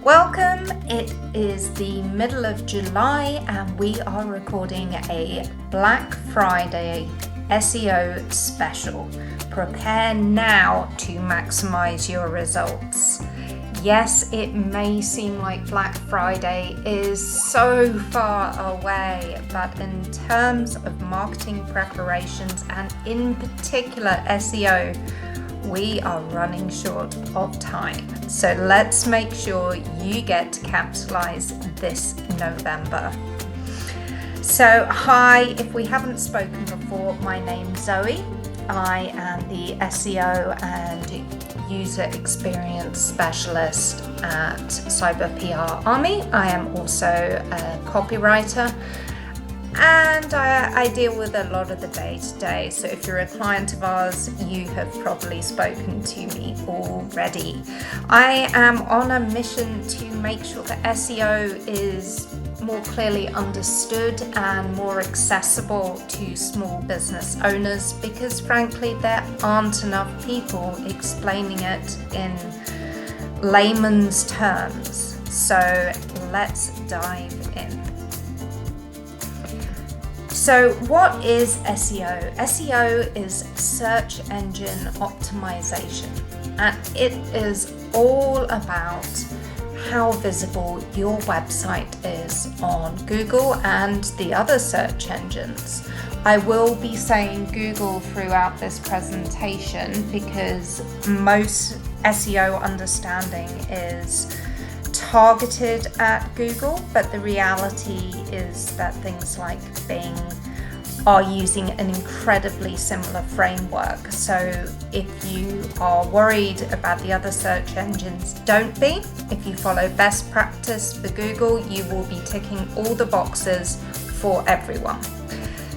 Welcome, it is the middle of July and we are recording a Black Friday SEO special. Prepare now to maximize your results. Yes, it may seem like Black Friday is so far away, but in terms of marketing preparations and in particular SEO, we are running short of time. So let's make sure you get to capitalize this November. So hi, if we haven't spoken before, my name's Zoe. I am the SEO and user experience specialist at Cyber PR Army. I am also a copywriter and I deal with a lot of the day-to-day. So if you're a client of ours, you have probably spoken to me already. I am on a mission to make sure that SEO is more clearly understood and more accessible to small business owners, because frankly there aren't enough people explaining it in layman's terms. So let's dive in. So what is SEO? SEO is search engine optimization, and it is all about how visible your website is on Google and the other search engines. I will be saying Google throughout this presentation because most SEO understanding is targeted at Google, but the reality is that things like Bing are using an incredibly similar framework. So if you are worried about the other search engines, don't be. If you follow best practice for Google, you will be ticking all the boxes for everyone.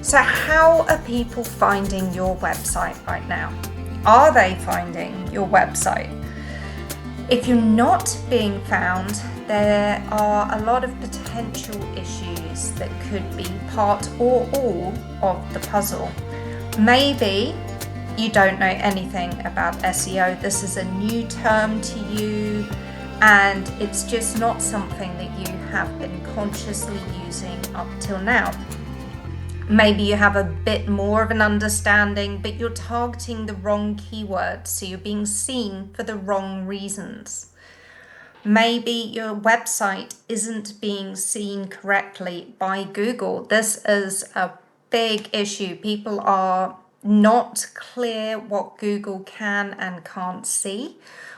So how are people finding your website right now? Are they finding your website? If you're not being found, there are a lot of potential issues that could be part or all of the puzzle. Maybe you don't know anything about SEO. This is a new term to you, and it's just not something that you have been consciously using up till now. Maybe you have a bit more of an understanding, but you're targeting the wrong keywords, so you're being seen for the wrong reasons. Maybe your website isn't being seen correctly by Google. This is a big issue. People are not clear what Google can and can't see.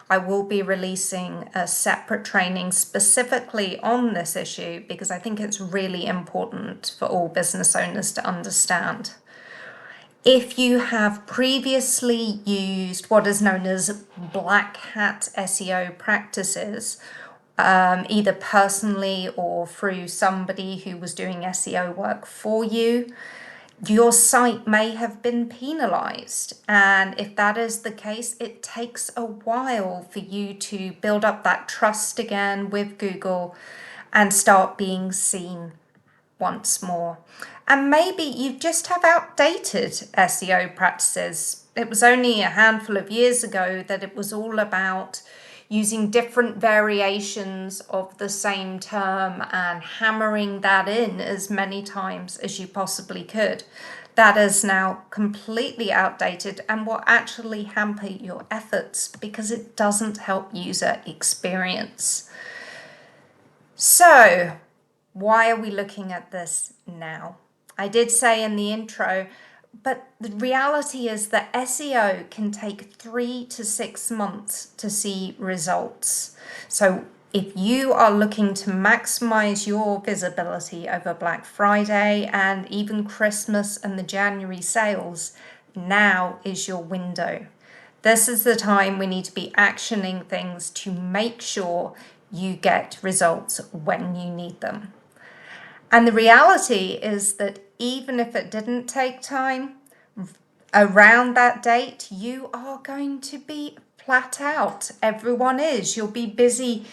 I will be releasing a separate training specifically on this issue because I think it's really important for all business owners to understand. If you have previously used what is known as black hat SEO practices, either personally or through somebody who was doing SEO work for you, your site may have been penalized. And if that is the case, it takes a while for you to build up that trust again with Google and start being seen once more. And maybe you just have outdated SEO practices. It was only a handful of years ago that it was all about using different variations of the same term and hammering that in as many times as you possibly could. That is now completely outdated and will actually hamper your efforts because it doesn't help user experience. So, why are we looking at this now? I did say in the intro, but the reality is that SEO can take 3 to 6 months to see results. So if you are looking to maximize your visibility over Black Friday and even Christmas and the January sales, now is your window. This is the time we need to be actioning things to make sure you get results when you need them. And the reality is that even if it didn't take time, around that date, you are going to be flat out. Everyone is. You'll be busy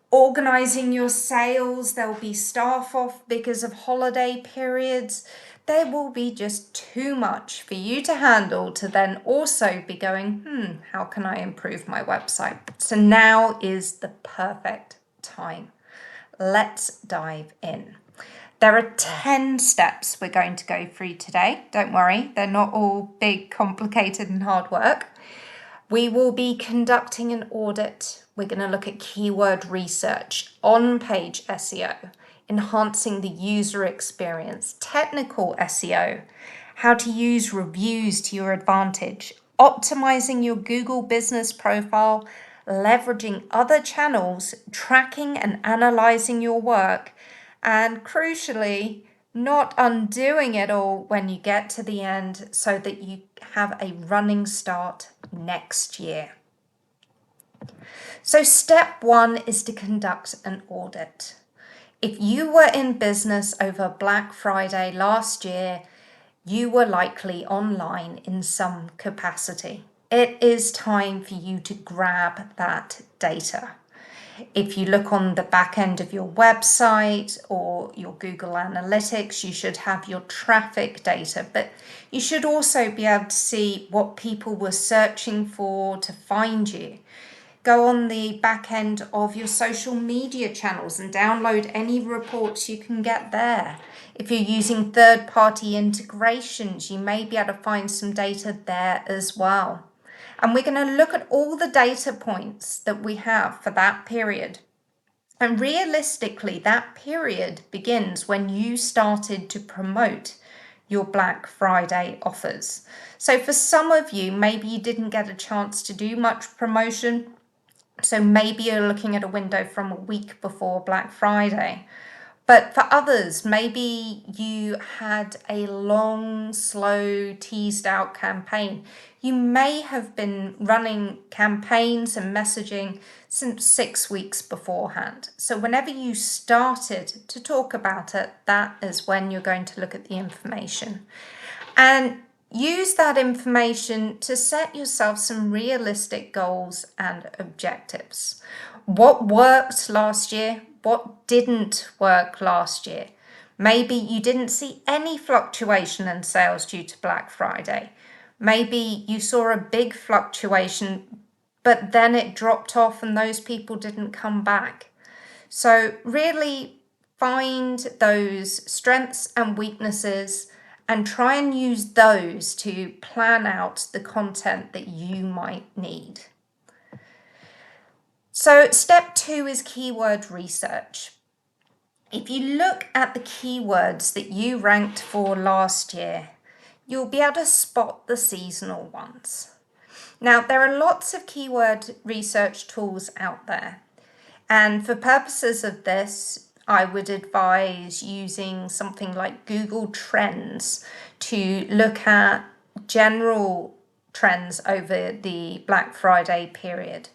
organizing your sales. There'll be staff off because of holiday periods. there will be just too much for you to handle to then also be going, how can I improve my website? So now is the perfect time. Let's dive in. There are 10 steps we're going to go through today. Don't worry, they're not all big, complicated and hard work. We will be conducting an audit. We're going to look at keyword research, on-page SEO, enhancing the user experience, technical SEO, how to use reviews to your advantage, optimizing your Google business profile, leveraging other channels, tracking and analyzing your work, and crucially, not undoing it all when you get to the end so that you have a running start next year. So step 1 is to conduct an audit. If you were in business over Black Friday last year, you were likely online in some capacity. It is time for you to grab that data. If you look on the back end of your website or your Google Analytics, you should have your traffic data, but you should also be able to see what people were searching for to find you. Go on the back end of your social media channels and download any reports you can get there. If you're using third-party integrations, you may be able to find some data there as well. And we're going to look at all the data points that we have for that period. And realistically, that period begins when you started to promote your Black Friday offers. So for some of you, maybe you didn't get a chance to do much promotion. So maybe you're looking at a window from a week before Black Friday. But for others, maybe you had a long, slow, teased out campaign. You may have been running campaigns and messaging since 6 weeks beforehand. So whenever you started to talk about it, that is when you're going to look at the information. And use that information to set yourself some realistic goals and objectives. What worked last year? What didn't work last year? Maybe you didn't see any fluctuation in sales due to Black Friday. Maybe you saw a big fluctuation, but then it dropped off and those people didn't come back. So really find those strengths and weaknesses and try and use those to plan out the content that you might need. So step 2 is keyword research. If you look at the keywords that you ranked for last year, you'll be able to spot the seasonal ones. Now, there are lots of keyword research tools out there. And for purposes of this, I would advise using something like Google Trends to look at general trends over the Black Friday period.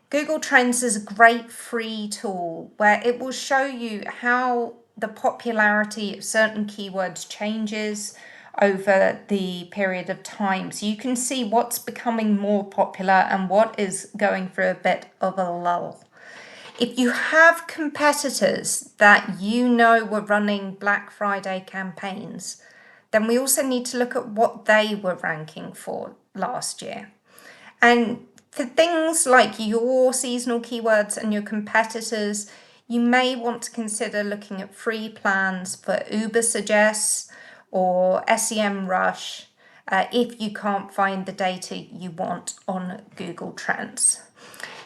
Google Trends is a great free tool where it will show you how the popularity of certain keywords changes over the period of time. So you can see what's becoming more popular and what is going through a bit of a lull. If you have competitors that you know were running Black Friday campaigns, then we also need to look at what they were ranking for last year. And for things like your seasonal keywords and your competitors, you may want to consider looking at free plans for Uber Suggests or SEMrush if you can't find the data you want on Google Trends.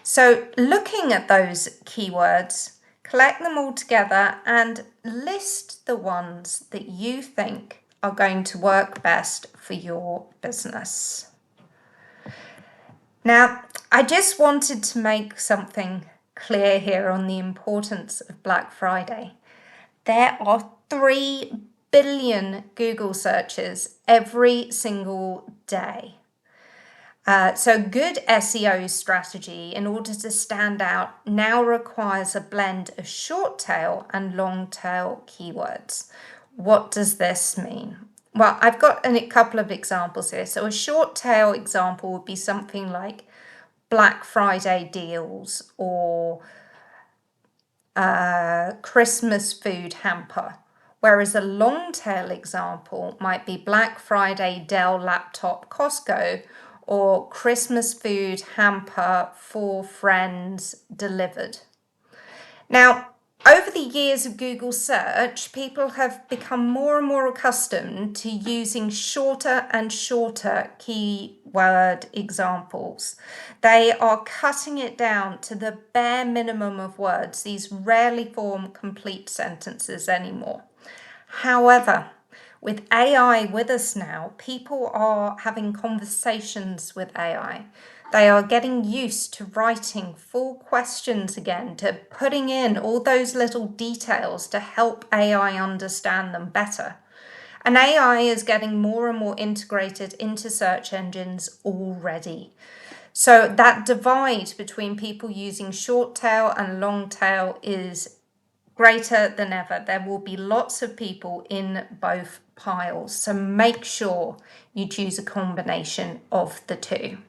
So looking at those keywords, collect them all together and list the ones that you think are going to work best for your business. Now, I just wanted to make something clear here on the importance of Black Friday. There are 3 billion Google searches every single day. So good SEO strategy in order to stand out now requires a blend of short tail and long tail keywords. What does this mean? Well, I've got a couple of examples here. So a short tail example would be something like Black Friday deals or Christmas food hamper. Whereas a long tail example might be Black Friday Dell laptop Costco, or Christmas food hamper for friends delivered. Now, over the years of Google search, people have become more and more accustomed to using shorter and shorter keyword examples. They are cutting it down to the bare minimum of words. These rarely form complete sentences anymore. However, with AI with us now, people are having conversations with AI. They are getting used to writing full questions again, to putting in all those little details to help AI understand them better. And AI is getting more and more integrated into search engines already. So that divide between people using short tail and long tail is greater than ever. There will be lots of people in both piles. So make sure you choose a combination of the two.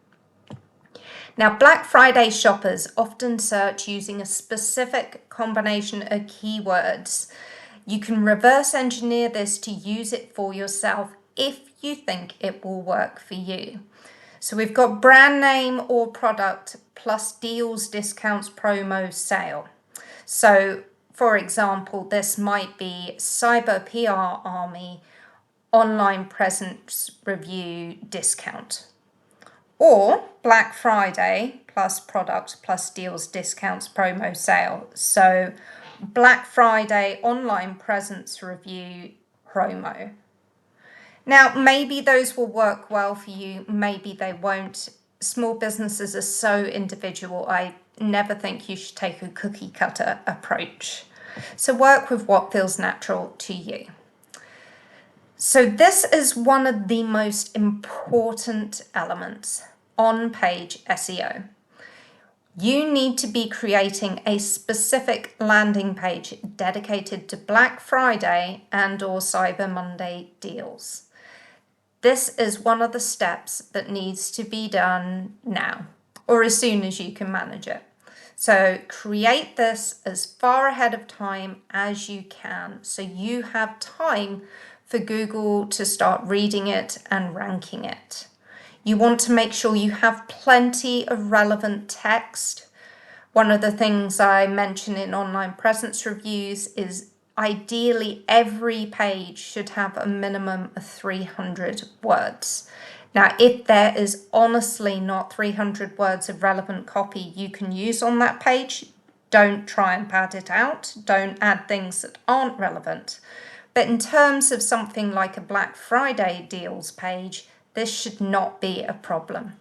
Now, Black Friday shoppers often search using a specific combination of keywords. You can reverse engineer this to use it for yourself if you think it will work for you. So we've got brand name or product plus deals, discounts, promo, sale. So for example, this might be Cyber PR Army online presence review discount. Or Black Friday plus product plus deals, discounts, promo, sale. So Black Friday online presence review promo. Now, maybe those will work well for you, maybe they won't. Small businesses are so individual. I never think you should take a cookie cutter approach. So work with what feels natural to you. So this is one of the most important elements on page SEO. You need to be creating a specific landing page dedicated to Black Friday and or Cyber Monday deals. This is one of the steps that needs to be done now, or as soon as you can manage it. So create this as far ahead of time as you can, so you have time for Google to start reading it and ranking it. You want to make sure you have plenty of relevant text. One of the things I mention in online presence reviews is ideally every page should have a minimum of 300 words. Now, if there is honestly not 300 words of relevant copy you can use on that page, don't try and pad it out. Don't add things that aren't relevant. But in terms of something like a Black Friday deals page, this should not be a problem.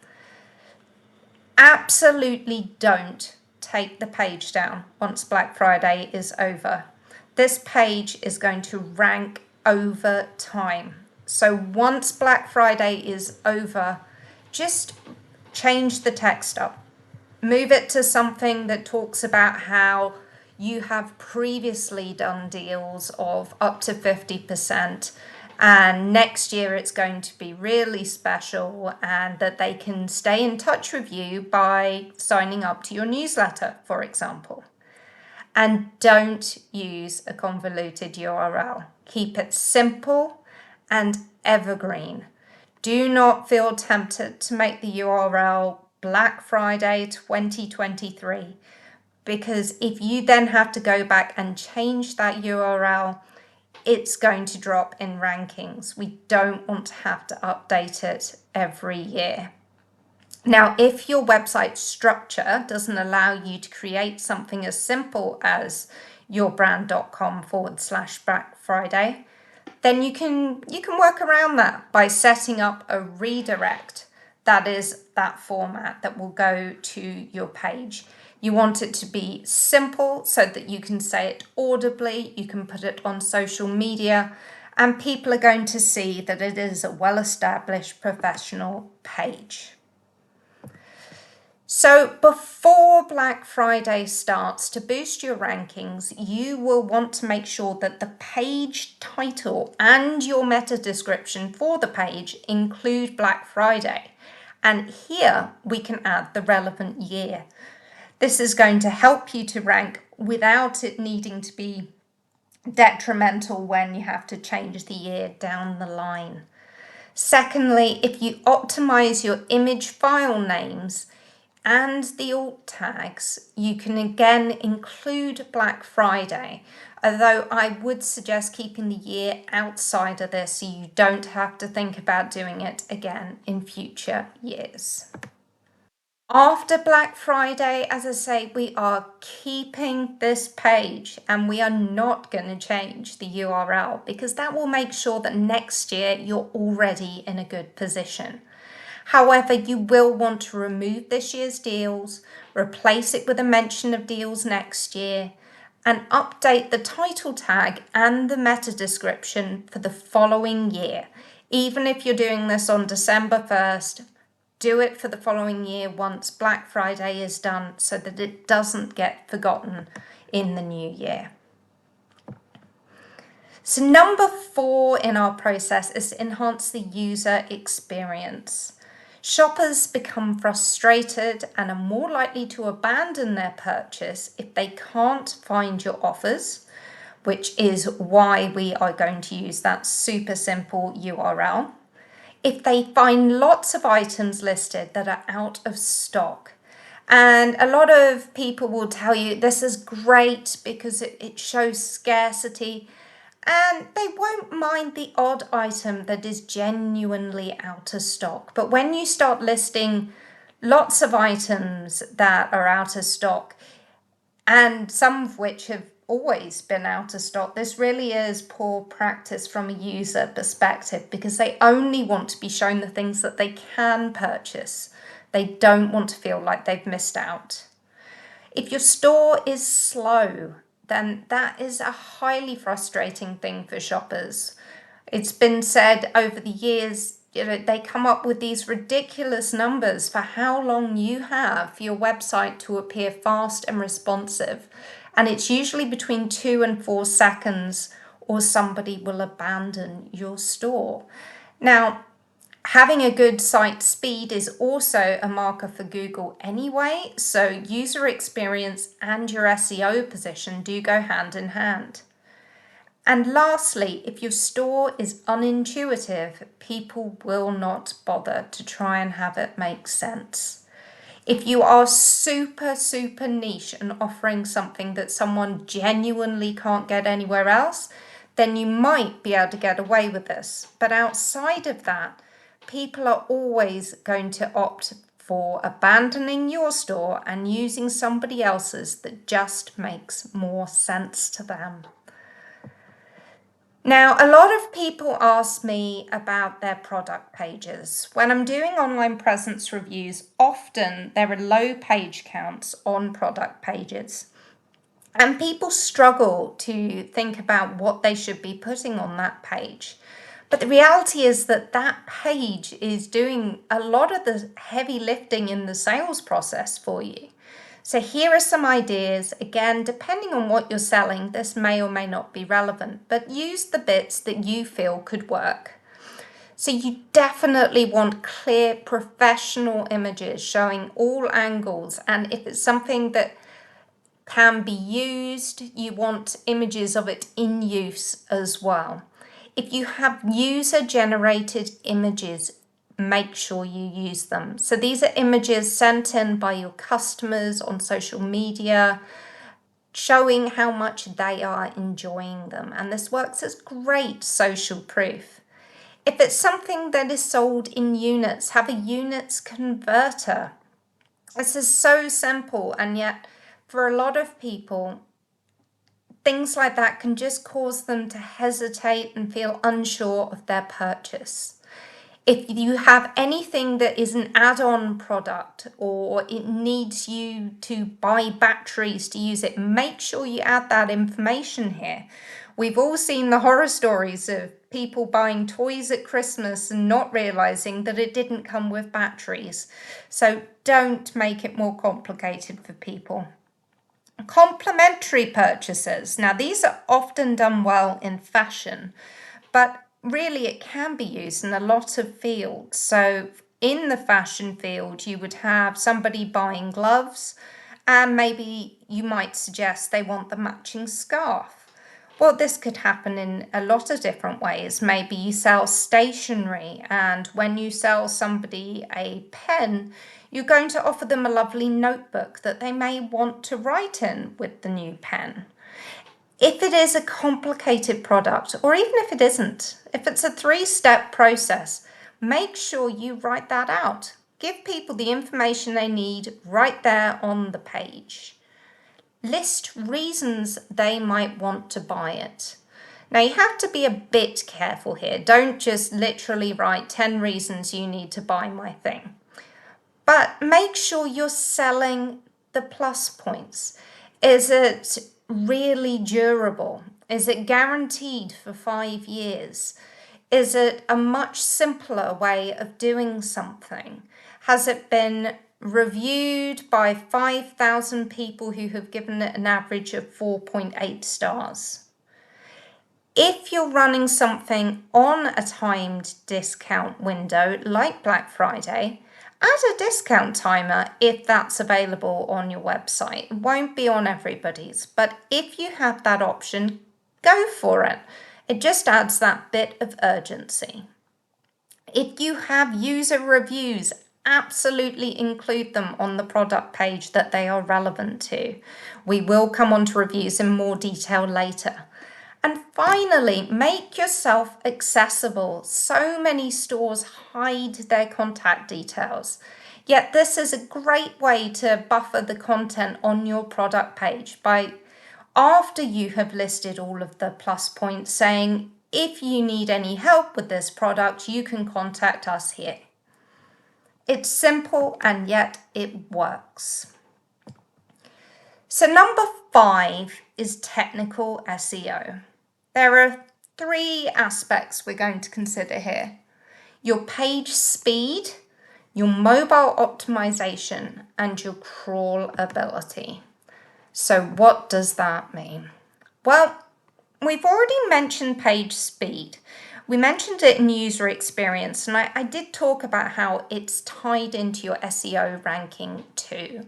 Absolutely don't take the page down once Black Friday is over. This page is going to rank over time. So once Black Friday is over, just change the text up. Move it to something that talks about how you have previously done deals of up to 50%, and next year it's going to be really special, and that they can stay in touch with you by signing up to your newsletter, for example. And don't use a convoluted URL. Keep it simple and evergreen. Do not feel tempted to make the URL Black Friday 2023, because if you then have to go back and change that URL, it's going to drop in rankings. We don't want to have to update it every year. Now, if your website structure doesn't allow you to create something as simple as yourbrand.com/Black Friday, then you can work around that by setting up a redirect that is that format that will go to your page. You want it to be simple so that you can say it audibly, you can put it on social media, and people are going to see that it is a well-established professional page. So before Black Friday starts, to boost your rankings, you will want to make sure that the page title and your meta description for the page include Black Friday. And here we can add the relevant year. This is going to help you to rank without it needing to be detrimental when you have to change the year down the line. Secondly, if you optimize your image file names and the alt tags, you can again include Black Friday, although I would suggest keeping the year outside of this so you don't have to think about doing it again in future years. After Black Friday, as I say, we are keeping this page and we are not going to change the URL because that will make sure that next year you're already in a good position. However, you will want to remove this year's deals, replace it with a mention of deals next year, and update the title tag and the meta description for the following year. Even if you're doing this on December 1st, do it for the following year once Black Friday is done so that it doesn't get forgotten in the new year. So number 4 in our process is to enhance the user experience. Shoppers become frustrated and are more likely to abandon their purchase if they can't find your offers, which is why we are going to use that super simple URL. If they find lots of items listed that are out of stock. And a lot of people will tell you this is great because it shows scarcity, and they won't mind the odd item that is genuinely out of stock. But when you start listing lots of items that are out of stock, and some of which have always been out of stock, this really is poor practice from a user perspective because they only want to be shown the things that they can purchase. They don't want to feel like they've missed out. If your store is slow, then that is a highly frustrating thing for shoppers. It's been said over the years, they come up with these ridiculous numbers for how long you have for your website to appear fast and responsive. And it's usually between 2 and 4 seconds, or somebody will abandon your store. Now, having a good site speed is also a marker for Google anyway, so user experience and your SEO position do go hand in hand. And lastly, if your store is unintuitive, people will not bother to try and have it make sense. If you are super niche and offering something that someone genuinely can't get anywhere else, then you might be able to get away with this. But outside of that, people are always going to opt for abandoning your store and using somebody else's that just makes more sense to them. Now, a lot of people ask me about their product pages. When I'm doing online presence reviews, often there are low page counts on product pages. And people struggle to think about what they should be putting on that page. But the reality is that that page is doing a lot of the heavy lifting in the sales process for you. So here are some ideas. Again, depending on what you're selling, this may or may not be relevant, but use the bits that you feel could work. So you definitely want clear professional images showing all angles. And if it's something that can be used, you want images of it in use as well. If you have user-generated images, make sure you use them. So these are images sent in by your customers on social media, showing how much they are enjoying them. And this works as great social proof. If it's something that is sold in units, have a units converter. This is so simple, and yet for a lot of people, things like that can just cause them to hesitate and feel unsure of their purchase. If you have anything that is an add-on product or it needs you to buy batteries to use it, make sure you add that information here. We've all seen the horror stories of people buying toys at Christmas and not realizing that it didn't come with batteries. So don't make it more complicated for people. Complementary purchases. Now, these are often done well in fashion, but really it can be used in a lot of fields. So in the fashion field, you would have somebody buying gloves, and maybe you might suggest they want the matching scarf. Well, this could happen in a lot of different ways. Maybe you sell stationery, and when you sell somebody a pen, you're going to offer them a lovely notebook that they may want to write in with the new pen. If it is a complicated product, or even if it isn't, if it's a 3-step process, make sure you write that out. Give people the information they need right there on the page. List reasons they might want to buy it. Now, you have to be a bit careful here. Don't just literally write 10 reasons you need to buy my thing. But make sure you're selling the plus points. Is it really durable? Is it guaranteed for 5 years? Is it a much simpler way of doing something? Has it been reviewed by 5,000 people who have given it an average of 4.8 stars? If you're running something on a timed discount window like Black Friday, add a discount timer if that's available on your website. It won't be on everybody's, but if you have that option, go for it. It just adds that bit of urgency. If you have user reviews, absolutely include them on the product page that they are relevant to. We will come on to reviews in more detail later. And finally, make yourself accessible. So many stores hide their contact details. Yet this is a great way to buffer the content on your product page by, after you have listed all of the plus points, saying, if you need any help with this product, you can contact us here. It's simple and yet it works. So number 5 is technical SEO. There are 3 aspects we're going to consider here: your page speed, your mobile optimization, and your crawlability. So what does that mean? Well, we've already mentioned page speed. We mentioned it in user experience, and I did talk about how it's tied into your SEO ranking too.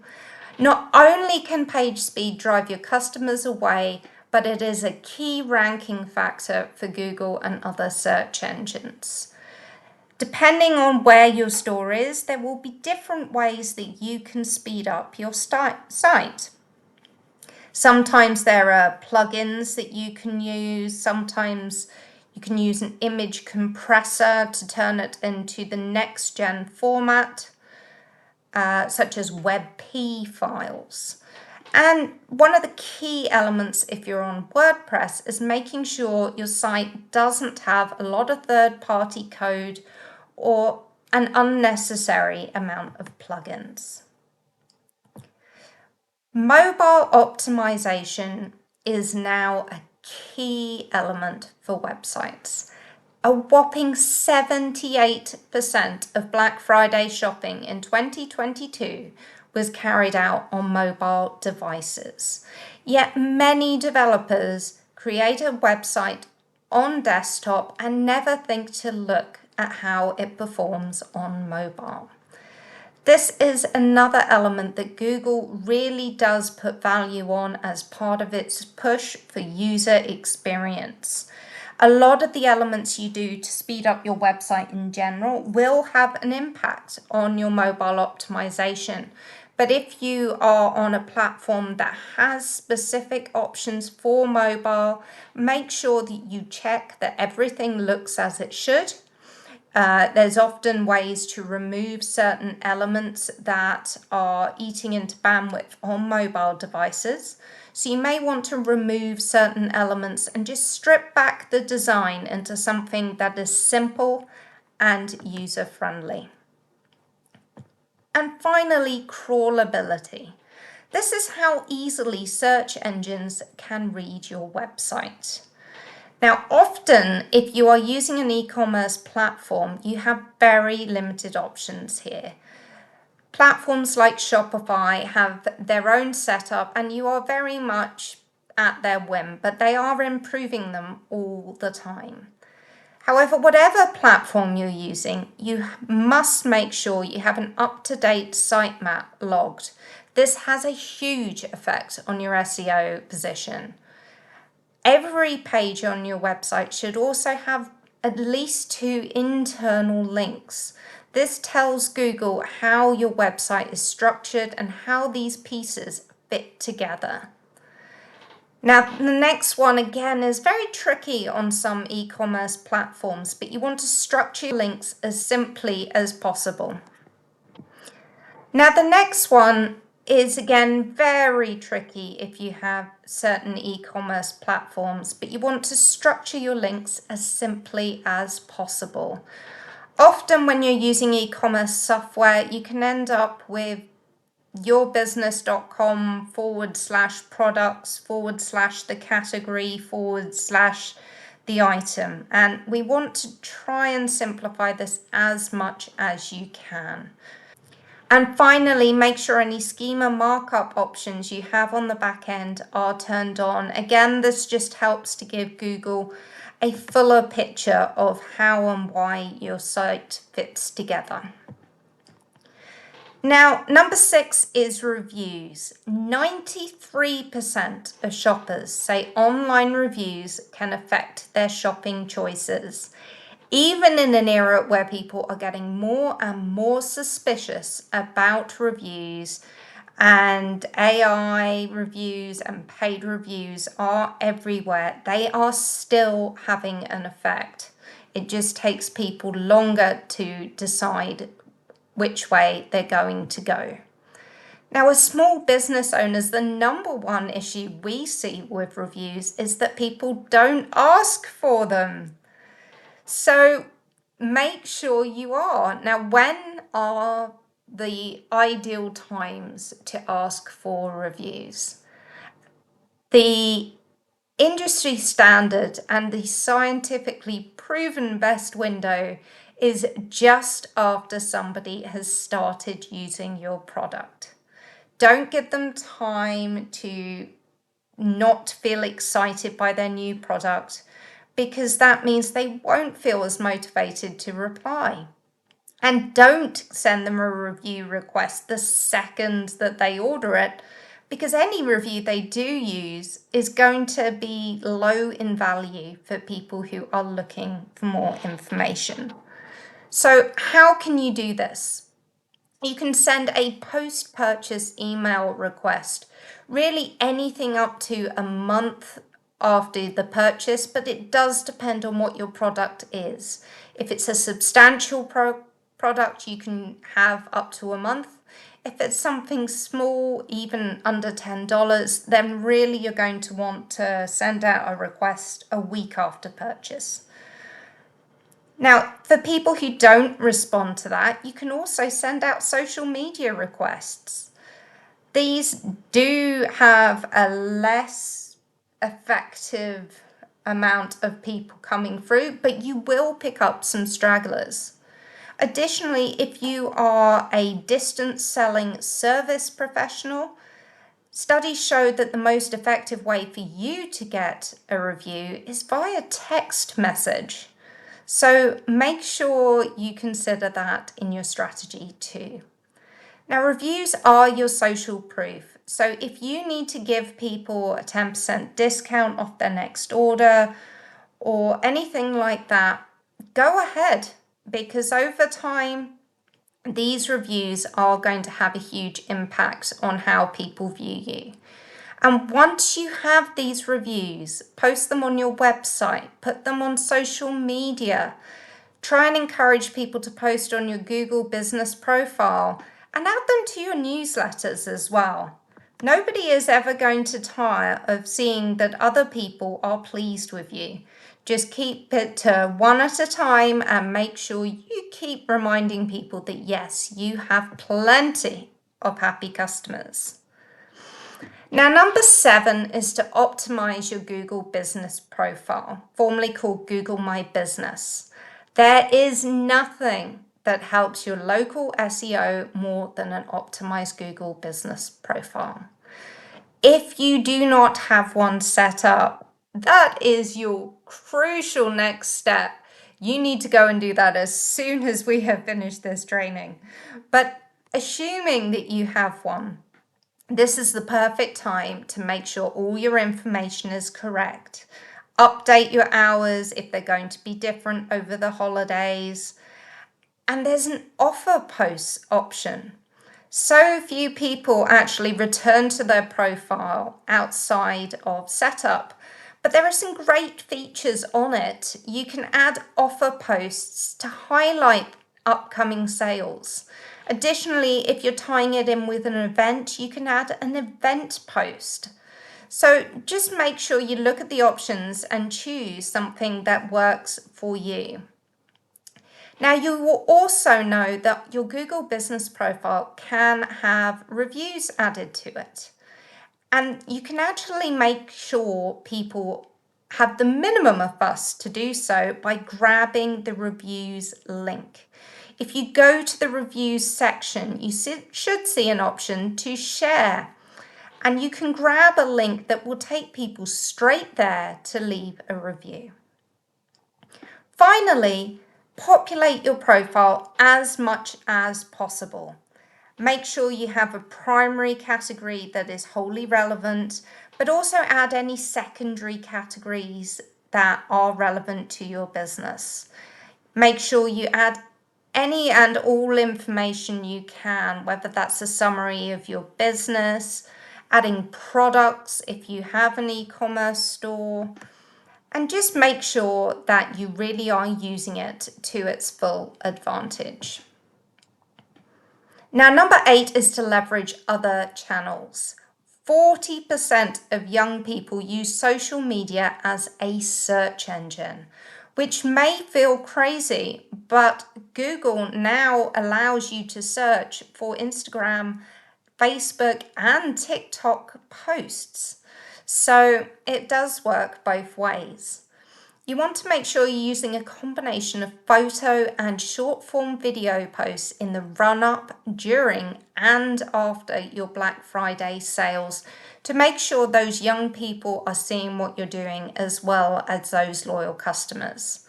Not only can page speed drive your customers away, but it is a key ranking factor for Google and other search engines. Depending on where your store is, there will be different ways that you can speed up your site. Sometimes there are plugins that you can use. Sometimes you can use an image compressor to turn it into the next gen format, such as WebP files. And one of the key elements if you're on WordPress is making sure your site doesn't have a lot of third-party code or an unnecessary amount of plugins. Mobile optimization is now a key element for websites. A whopping 78% of Black Friday shopping in 2022 was carried out on mobile devices. Yet many developers create a website on desktop and never think to look at how it performs on mobile. This is another element that Google really does put value on as part of its push for user experience. A lot of the elements you do to speed up your website in general will have an impact on your mobile optimization. But if you are on a platform that has specific options for mobile, make sure that you check that everything looks as it should. There's often ways to remove certain elements that are eating into bandwidth on mobile devices. So you may want to remove certain elements and just strip back the design into something that is simple and user-friendly. And finally, crawlability. This is how easily search engines can read your website. Now, often, if you are using an e-commerce platform, you have very limited options here. Platforms like Shopify have their own setup and you are very much at their whim, but they are improving them all the time. However, whatever platform you're using, you must make sure you have an up-to-date sitemap logged. This has a huge effect on your SEO position. Every page on your website should also have at least 2 internal links. This tells Google how your website is structured and how these pieces fit together. Now, the next one again is very tricky on some e-commerce platforms, but you want to structure your links as simply as possible. Now, the next one is again very tricky if you have certain e-commerce platforms, but you want to structure your links as simply as possible. Often when you're using e-commerce software, you can end up with yourbusiness.com /products /the category /the item. And we want to try and simplify this as much as you can. And finally, make sure any schema markup options you have on the back end are turned on. Again, this just helps to give Google a fuller picture of how and why your site fits together. Now, number 6 is reviews. 93% of shoppers say online reviews can affect their shopping choices. Even in an era where people are getting more and more suspicious about reviews, and AI reviews and paid reviews are everywhere, they are still having an effect. It just takes people longer to decide which way they're going to go. Now, as small business owners, the number one issue we see with reviews is that people don't ask for them. So make sure you are. Now, when are the ideal times to ask for reviews? The industry standard and the scientifically proven best window is just after somebody has started using your product. Don't give them time to not feel excited by their new product, because that means they won't feel as motivated to reply. And don't send them a review request the second that they order it, because any review they do use is going to be low in value for people who are looking for more information. So how can you do this? You can send a post-purchase email request, really anything up to a month after the purchase, but it does depend on what your product is. If it's a substantial product, you can have up to a month. If it's something small, even under $10, then really you're going to want to send out a request a week after purchase. Now, for people who don't respond to that, you can also send out social media requests. These do have a less effective amount of people coming through, but you will pick up some stragglers. Additionally, if you are a distance selling service professional, studies show that the most effective way for you to get a review is via text message. So make sure you consider that in your strategy too. Now, reviews are your social proof. So if you need to give people a 10% discount off their next order or anything like that, go ahead, because over time, these reviews are going to have a huge impact on how people view you. And once you have these reviews, post them on your website, put them on social media, try and encourage people to post on your Google business profile and add them to your newsletters as well. Nobody is ever going to tire of seeing that other people are pleased with you. Just keep it one at a time and make sure you keep reminding people that yes, you have plenty of happy customers. Now, number 7 is to optimize your Google business profile, formerly called Google My Business. There is nothing that helps your local SEO more than an optimized Google business profile. If you do not have one set up, that is your crucial next step. You need to go and do that as soon as we have finished this training. But assuming that you have one, This is the perfect time to make sure all your information is correct. Update your hours if they're going to be different over the holidays. And there's an offer post option. So few people actually return to their profile outside of setup, but there are some great features on it. You can add offer posts to highlight upcoming sales. Additionally, if you're tying it in with an event, you can add an event post. So just make sure you look at the options and choose something that works for you. Now, you will also know that your Google business profile can have reviews added to it. And you can actually make sure people have the minimum of fuss to do so by grabbing the reviews link. If you go to the reviews section, you should see an option to share. And you can grab a link that will take people straight there to leave a review. Finally, populate your profile as much as possible. Make sure you have a primary category that is wholly relevant, but also add any secondary categories that are relevant to your business. Make sure you add any and all information you can, whether that's a summary of your business, adding products if you have an e-commerce store, and just make sure that you really are using it to its full advantage. Now, number 8 is to leverage other channels. 40% of young people use social media as a search engine, which may feel crazy, but Google now allows you to search for Instagram, Facebook, and TikTok posts. So it does work both ways. You want to make sure you're using a combination of photo and short form video posts in the run up, during, and after your Black Friday sales to make sure those young people are seeing what you're doing as well as those loyal customers.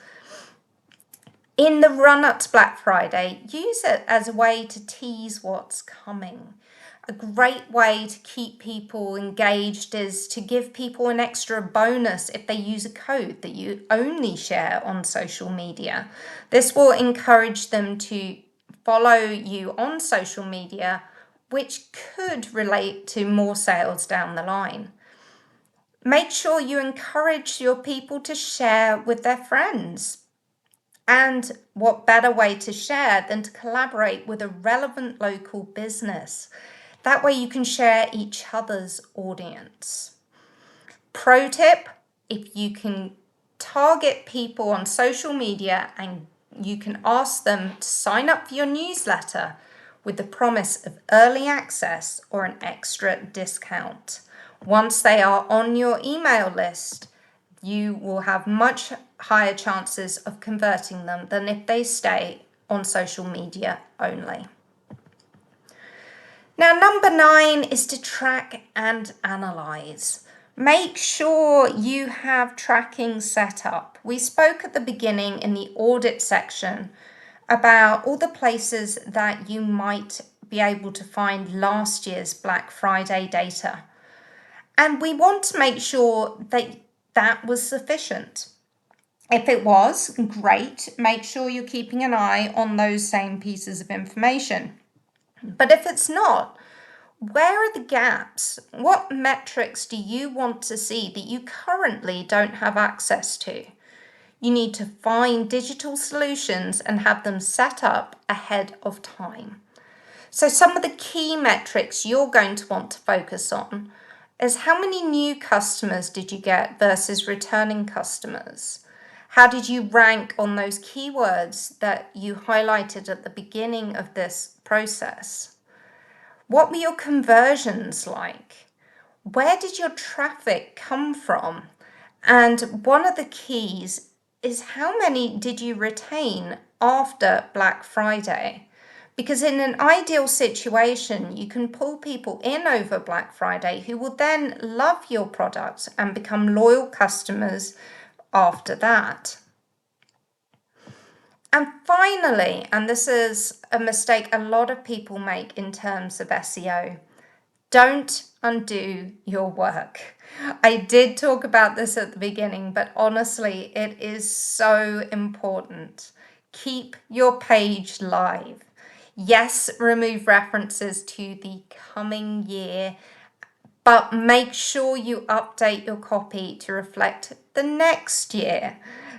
In the run up to Black Friday, use it as a way to tease what's coming. A great way to keep people engaged is to give people an extra bonus if they use a code that you only share on social media. This will encourage them to follow you on social media, which could relate to more sales down the line. Make sure you encourage your people to share with their friends. And what better way to share than to collaborate with a relevant local business? That way you can share each other's audience. Pro tip, if you can target people on social media and you can ask them to sign up for your newsletter with the promise of early access or an extra discount. Once they are on your email list, you will have much higher chances of converting them than if they stay on social media only. Now, number 9 is to track and analyze. Make sure you have tracking set up. We spoke at the beginning in the audit section about all the places that you might be able to find last year's Black Friday data. And we want to make sure that that was sufficient. If it was, great. Make sure you're keeping an eye on those same pieces of information. But if it's not, where are the gaps? What metrics do you want to see that you currently don't have access to? You need to find digital solutions and have them set up ahead of time. So some of the key metrics you're going to want to focus on is how many new customers did you get versus returning customers? How did you rank on those keywords that you highlighted at the beginning of this process? What were your conversions like? Where did your traffic come from? And one of the keys is how many did you retain after Black Friday? Because in an ideal situation, you can pull people in over Black Friday who will then love your products and become loyal customers after that. And finally, and this is a mistake a lot of people make in terms of SEO, Don't undo your work. I did talk about this at the beginning, but honestly, it is so important. Keep your page live. Yes, remove references to the coming year, but make sure you update your copy to reflect the next year.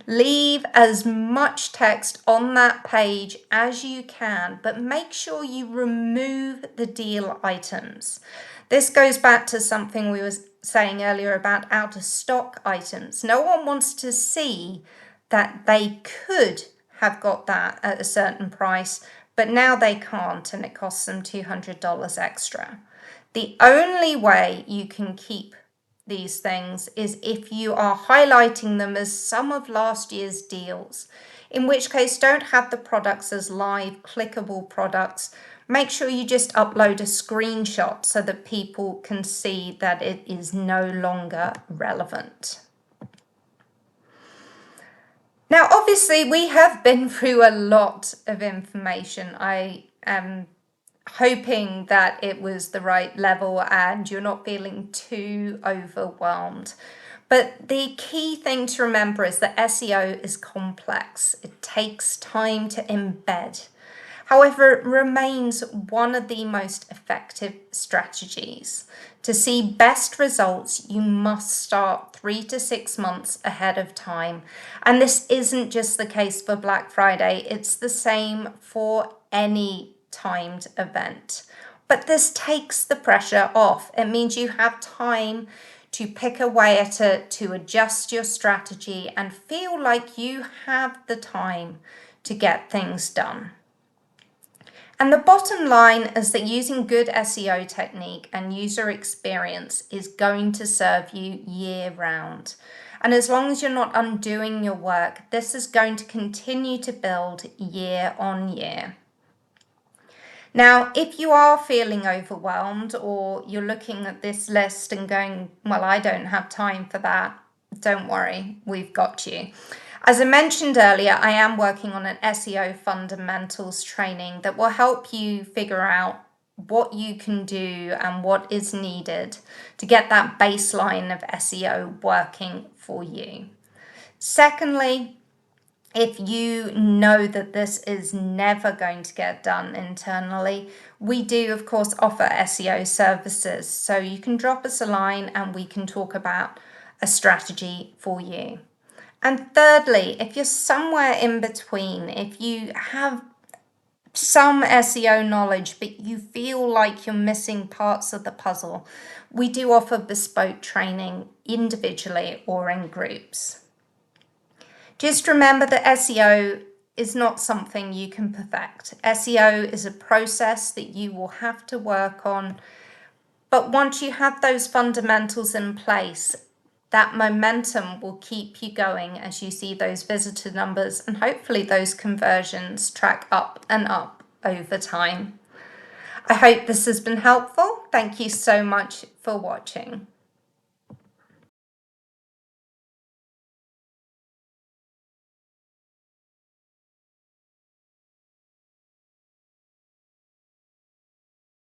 Leave as much text on that page as you can, but make sure you remove the deal items. This goes back to something we were saying earlier about out of stock items. No one wants to see that they could have got that at a certain price, but now they can't, and it costs them $200 extra. The only way you can keep these things is if you are highlighting them as some of last year's deals, in which case don't have the products as live clickable products. Make sure you just upload a screenshot so that people can see that it is no longer relevant. Now, obviously, we have been through a lot of information. I am hoping that it was the right level and you're not feeling too overwhelmed. But the key thing to remember is that SEO is complex. It takes time to embed. However, it remains one of the most effective strategies. To see best results, you must start 3 to 6 months ahead of time. And this isn't just the case for Black Friday, it's the same for any timed event. But this takes the pressure off. It means you have time to pick away at it, to adjust your strategy, and feel like you have the time to get things done. And the bottom line is that using good SEO technique and user experience is going to serve you year round. And as long as you're not undoing your work, this is going to continue to build year on year. Now, if you are feeling overwhelmed or you're looking at this list and going, well, I don't have time for that, don't worry, we've got you. As I mentioned earlier, I am working on an SEO fundamentals training that will help you figure out what you can do and what is needed to get that baseline of SEO working for you. Secondly, if you know that this is never going to get done internally, we do, of course, offer SEO services. So you can drop us a line and we can talk about a strategy for you. And thirdly, if you're somewhere in between, if you have some SEO knowledge, but you feel like you're missing parts of the puzzle, we do offer bespoke training individually or in groups. Just remember that SEO is not something you can perfect. SEO is a process that you will have to work on. But once you have those fundamentals in place, that momentum will keep you going as you see those visitor numbers and hopefully those conversions track up and up over time. I hope this has been helpful. Thank you so much for watching.